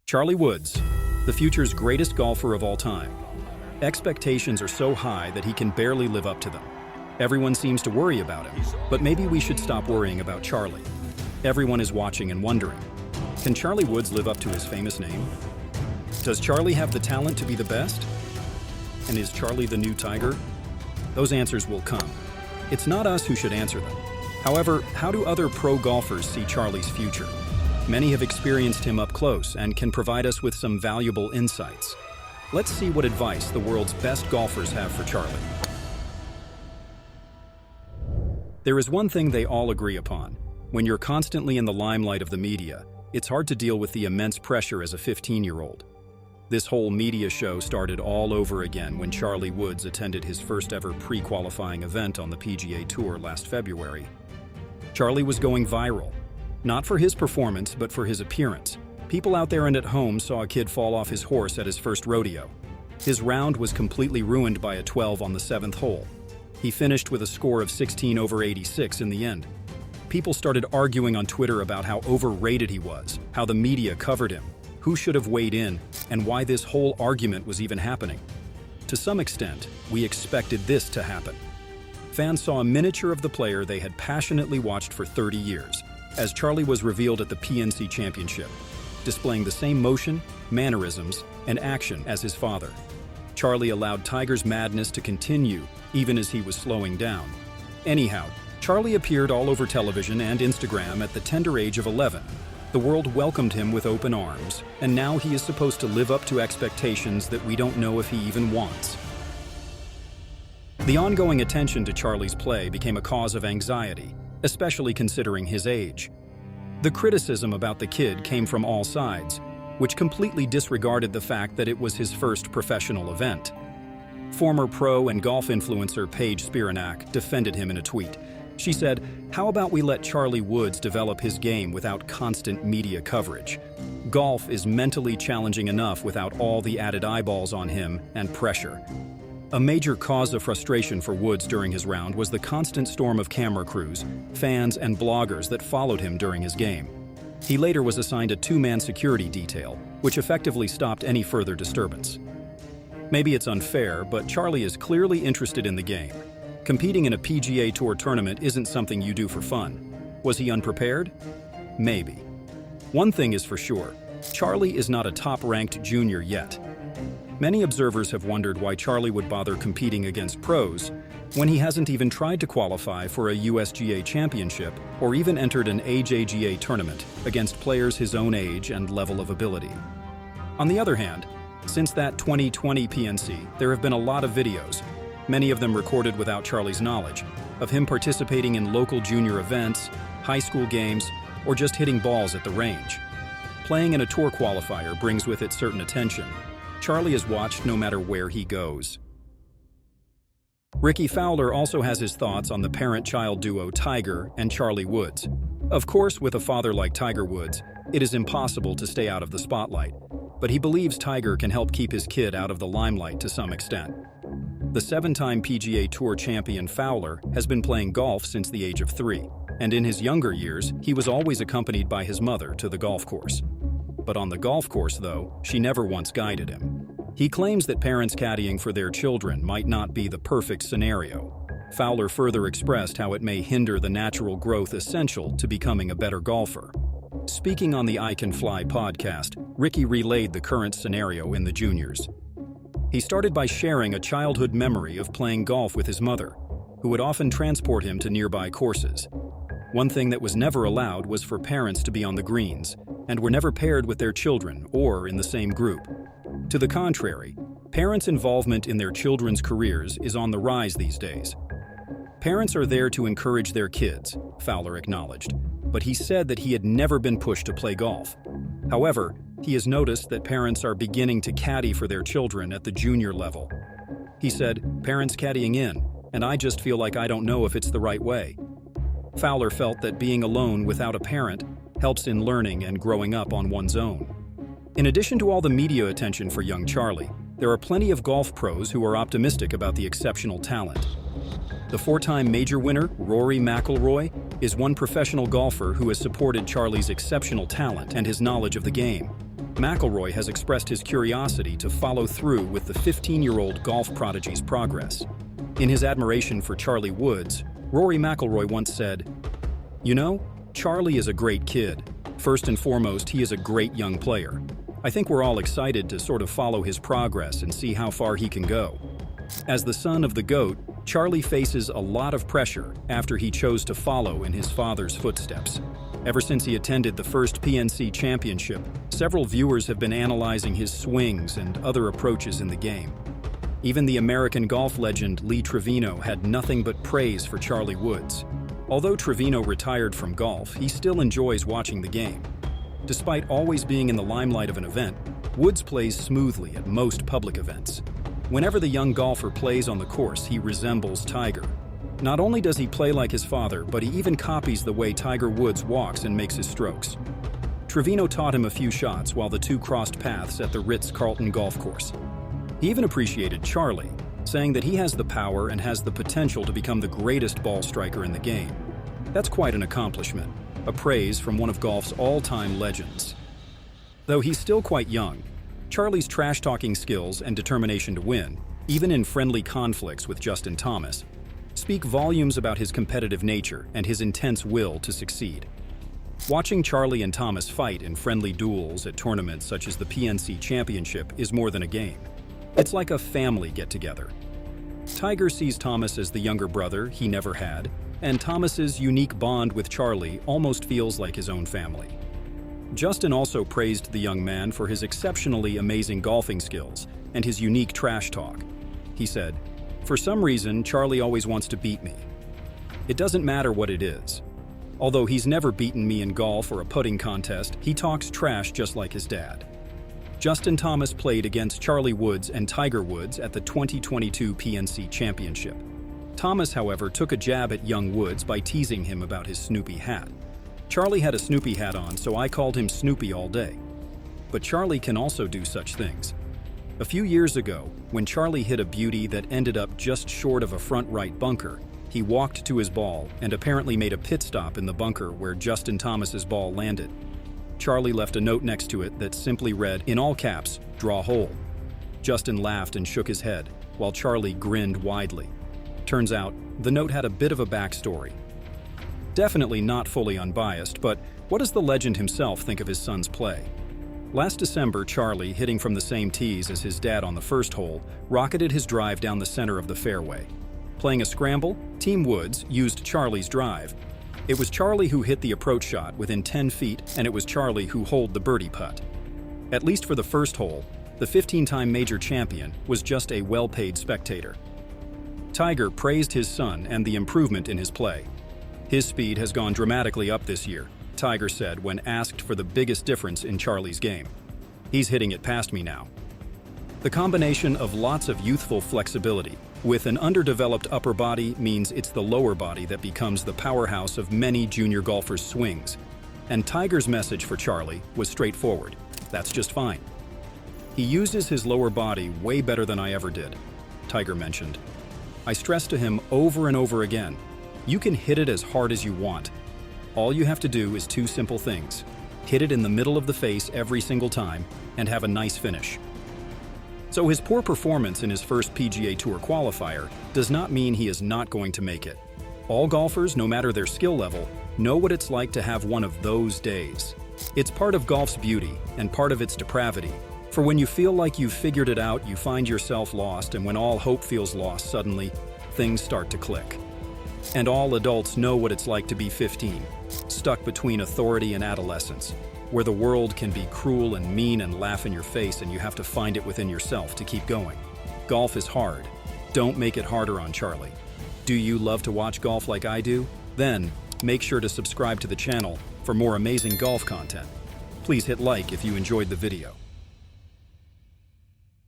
Charlie Woods, the future's greatest golfer of all time. Expectations are so high that he can barely live up to them. Everyone seems to worry about him, but maybe we should stop worrying about Charlie. Everyone is watching and wondering, can Charlie Woods live up to his famous name? Does Charlie have the talent to be the best? And is Charlie the new Tiger? Those answers will come. It's not us who should answer them. However, how do other pro golfers see Charlie's future? Many have experienced him up close and can provide us with some valuable insights. Let's see what advice the world's best golfers have for Charlie. There is one thing they all agree upon. When you're constantly in the limelight of the media, it's hard to deal with the immense pressure as a 15-year-old. This whole media show started all over again when Charlie Woods attended his first ever pre-qualifying event on the PGA Tour last February. Charlie was going viral. Not for his performance, but for his appearance. People out there and at home saw a kid fall off his horse at his first rodeo. His round was completely ruined by a 12 on the 7th hole. He finished with a score of 16 over 86 in the end. People started arguing on Twitter about how overrated he was, how the media covered him, who should have weighed in, and why this whole argument was even happening. To some extent, we expected this to happen. Fans saw a miniature of the player they had passionately watched for 30 years, as Charlie was revealed at the PNC Championship, displaying the same motion, mannerisms, and action as his father. Charlie allowed Tiger's madness to continue, even as he was slowing down. Anyhow, Charlie appeared all over television and Instagram at the tender age of 11. The world welcomed him with open arms, and now he is supposed to live up to expectations that we don't know if he even wants. The ongoing attention to Charlie's play became a cause of anxiety, especially considering his age. The criticism about the kid came from all sides, which completely disregarded the fact that it was his first professional event. Former pro and golf influencer Paige Spiranak defended him in a tweet. She said, "How about we let Charlie Woods develop his game without constant media coverage? Golf is mentally challenging enough without all the added eyeballs on him and pressure." A major cause of frustration for Woods during his round was the constant storm of camera crews, fans, and bloggers that followed him during his game. He later was assigned a two-man security detail, which effectively stopped any further disturbance. Maybe it's unfair, but Charlie is clearly interested in the game. Competing in a PGA Tour tournament isn't something you do for fun. Was he unprepared? Maybe. One thing is for sure, Charlie is not a top-ranked junior yet. Many observers have wondered why Charlie would bother competing against pros when he hasn't even tried to qualify for a USGA championship or even entered an AJGA tournament against players his own age and level of ability. On the other hand, since that 2020 PNC, there have been a lot of videos, many of them recorded without Charlie's knowledge, of him participating in local junior events, high school games, or just hitting balls at the range. Playing in a tour qualifier brings with it certain attention. Charlie is watched no matter where he goes. Rickie Fowler also has his thoughts on the parent-child duo Tiger and Charlie Woods. Of course, with a father like Tiger Woods, it is impossible to stay out of the spotlight, but he believes Tiger can help keep his kid out of the limelight to some extent. The 7-time PGA Tour champion Fowler has been playing golf since the age of 3, and in his younger years, he was always accompanied by his mother to the golf course. But on the golf course, though, she never once guided him. He claims that parents caddying for their children might not be the perfect scenario. Fowler further expressed how it may hinder the natural growth essential to becoming a better golfer. Speaking on the I Can Fly podcast, Rickie relayed the current scenario in the juniors. He started by sharing a childhood memory of playing golf with his mother, who would often transport him to nearby courses. One thing that was never allowed was for parents to be on the greens, and were never paired with their children or in the same group. To the contrary, parents' involvement in their children's careers is on the rise these days. Parents are there to encourage their kids, Fowler acknowledged, but he said that he had never been pushed to play golf. However, he has noticed that parents are beginning to caddy for their children at the junior level. He said, "Parents caddying in, and I just feel like I don't know if it's the right way." Fowler felt that being alone without a parent helps in learning and growing up on one's own. In addition to all the media attention for young Charlie, there are plenty of golf pros who are optimistic about the exceptional talent. The 4-time major winner, Rory McIlroy, is one professional golfer who has supported Charlie's exceptional talent and his knowledge of the game. McIlroy has expressed his curiosity to follow through with the 15-year-old golf prodigy's progress. In his admiration for Charlie Woods, Rory McIlroy once said, "You know, Charlie is a great kid. First and foremost, he is a great young player. I think we're all excited to sort of follow his progress and see how far he can go." As the son of the GOAT, Charlie faces a lot of pressure after he chose to follow in his father's footsteps. Ever since he attended the first PNC Championship, several viewers have been analyzing his swings and other approaches in the game. Even the American golf legend Lee Trevino had nothing but praise for Charlie Woods. Although Trevino retired from golf, he still enjoys watching the game. Despite always being in the limelight of an event, Woods plays smoothly at most public events. Whenever the young golfer plays on the course, he resembles Tiger. Not only does he play like his father, but he even copies the way Tiger Woods walks and makes his strokes. Trevino taught him a few shots while the two crossed paths at the Ritz-Carlton golf course. He even appreciated Charlie, saying that he has the power and has the potential to become the greatest ball striker in the game. That's quite an accomplishment, a praise from one of golf's all-time legends. Though he's still quite young, Charlie's trash-talking skills and determination to win, even in friendly conflicts with Justin Thomas, speak volumes about his competitive nature and his intense will to succeed. Watching Charlie and Thomas fight in friendly duels at tournaments such as the PNC Championship is more than a game. It's like a family get-together. Tiger sees Thomas as the younger brother he never had, and Thomas's unique bond with Charlie almost feels like his own family. Justin also praised the young man for his exceptionally amazing golfing skills and his unique trash talk. He said, "For some reason, Charlie always wants to beat me. It doesn't matter what it is. Although he's never beaten me in golf or a putting contest, he talks trash just like his dad." Justin Thomas played against Charlie Woods and Tiger Woods at the 2022 PNC Championship. Thomas, however, took a jab at young Woods by teasing him about his Snoopy hat. Charlie had a Snoopy hat on, so I called him Snoopy all day. But Charlie can also do such things. A few years ago, when Charlie hit a beauty that ended up just short of a front right bunker, he walked to his ball and apparently made a pit stop in the bunker where Justin Thomas's ball landed. Charlie left a note next to it that simply read, in all caps, "Draw hole." Justin laughed and shook his head, while Charlie grinned widely. Turns out, the note had a bit of a backstory. Definitely not fully unbiased, but what does the legend himself think of his son's play? Last December, Charlie, hitting from the same tees as his dad on the first hole, rocketed his drive down the center of the fairway. Playing a scramble, Team Woods used Charlie's drive. It was Charlie who hit the approach shot within 10 feet, and it was Charlie who holed the birdie putt. At least for the first hole, the 15-time major champion was just a well-paid spectator. Tiger praised his son and the improvement in his play. "His speed has gone dramatically up this year," Tiger said when asked for the biggest difference in Charlie's game. "He's hitting it past me now." The combination of lots of youthful flexibility with an underdeveloped upper body means it's the lower body that becomes the powerhouse of many junior golfers' swings. And Tiger's message for Charlie was straightforward. That's just fine. "He uses his lower body way better than I ever did," Tiger mentioned. "I stressed to him over and over again, you can hit it as hard as you want. All you have to do is two simple things. Hit it in the middle of the face every single time and have a nice finish." So his poor performance in his first PGA Tour qualifier does not mean he is not going to make it. All golfers, no matter their skill level, know what it's like to have one of those days. It's part of golf's beauty and part of its depravity. For when you feel like you've figured it out, you find yourself lost, and when all hope feels lost, suddenly, things start to click. And all adults know what it's like to be 15, stuck between authority and adolescence, where the world can be cruel and mean and laugh in your face, and you have to find it within yourself to keep going. Golf is hard. Don't make it harder on Charlie. Do you love to watch golf like I do? Then, make sure to subscribe to the channel for more amazing golf content. Please hit like if you enjoyed the video.